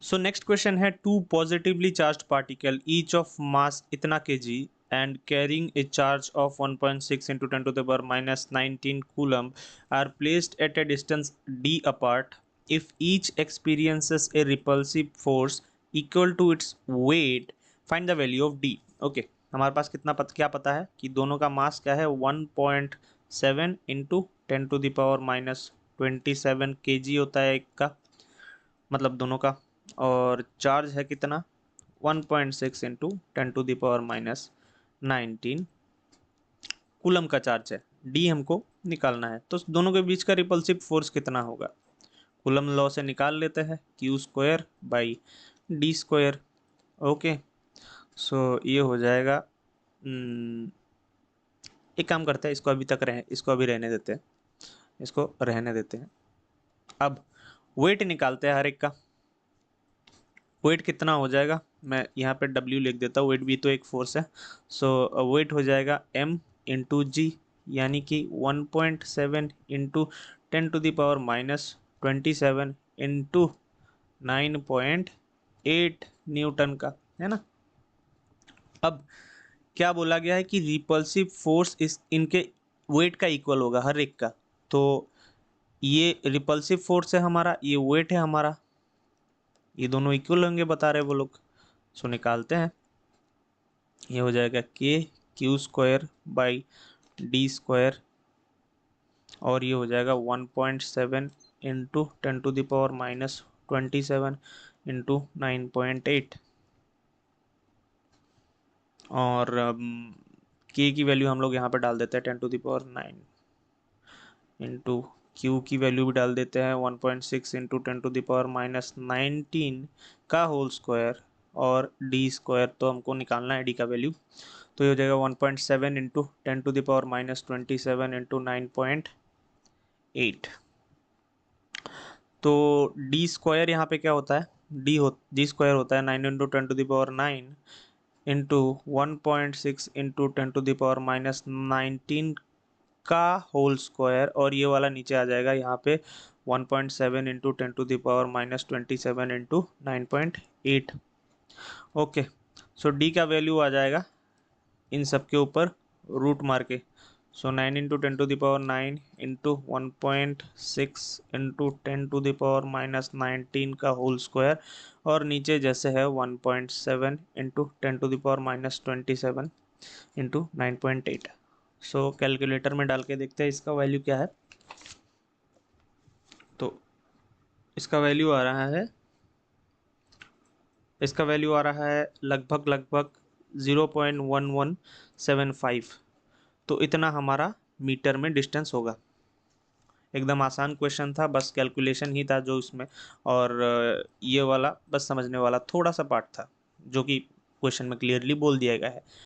सो next question है, two positively charged particle each of mass इतना KG and carrying a charge of 1.6 into 10 to the power minus 19 coulomb are placed at a distance d apart. If each experiences a repulsive force equal to its weight, find the value of d. Okay, हमारे पास क्या पता है कि दोनों का मास क्या है, 1.7 into 10 to the power minus 27 kg होता है एक का, मतलब दोनों का। और चार्ज है कितना, 1.6 into 10 to the power minus 19 coulomb का चार्ज है। डी हमको निकालना है, तो दोनों के बीच का रिपल्सिव फोर्स कितना होगा। कूलम लॉ से निकाल लेते हैं, Q square by D square. Okay, so ये हो जाएगा। एक काम करते हैं, इसको अभी रहने देते हैं, इसको रहने देते हैं। अब वेट निकालते हैं हर एक का। वेट कितना हो जाएगा, मैं यहाँ पे W लिख देता हूँ, वेट भी तो एक फोर्स है। सो वेट हो जाएगा M इंटू जी, यानी कि 1.7 into 10 to the power minus 27 into 9.8 Newton का, है ना। अब क्या बोला गया है कि रिपल्सिव फोर्स इनके वेट का इक्वल होगा हर एक का। तो ये रिपल्सिव फोर्स है हमारा, ये वेट है हमारा, ये दोनों इक्वल होंगे बता रहे वो लोग। सो निकालते हैं, ये हो जाएगा के Q square by D square, और ये हो जाएगा 1.7 into 10 to the power minus 27 into 9.8। और के की वैल्यू हम लोग यहाँ पर डाल देते हैं 10 to the power 9 into Q की वैल्यू भी डाल देते हैं 1.6 into 10 to the power minus 19 का होल स्क्वायर, और डी स्क्वायर तो हमको निकालना है डी का वैल्यू। तो ये हो जाएगा 1.7 into 10 to the power minus 27 into 9.8। तो डी स्क्वायर यहाँ पे क्या होता है, डी स्क्वायर होता है 9 into 10 to the power 9 into 1.6 into 10 to the power minus 19 का होल स्क्वायर, और ये वाला नीचे आ जाएगा यहाँ पे 1.7 into 10 to the power minus 27 into 9.8। Okay, so D का वैल्यू आ जाएगा इन सब के ऊपर रूट मार के। सो 9 into 10 to the power 9 into 1.6 into 10 to the power minus 19 का होल स्क्वायर, और नीचे जैसे है 1.7 into 10 to the power minus 27 into 9.8। So calculator में डाल के देखते हैं इसका वैल्यू क्या है। तो इसका वैल्यू आ रहा है, लगभग 0.1175। तो इतना हमारा मीटर में डिस्टेंस होगा। एकदम आसान क्वेश्चन था, बस कैलकुलेशन ही था जो इसमें, और ये वाला बस समझने वाला थोड़ा सा पार्ट था जो कि क्वेश्चन में क्लियरली बोल दिया गया है।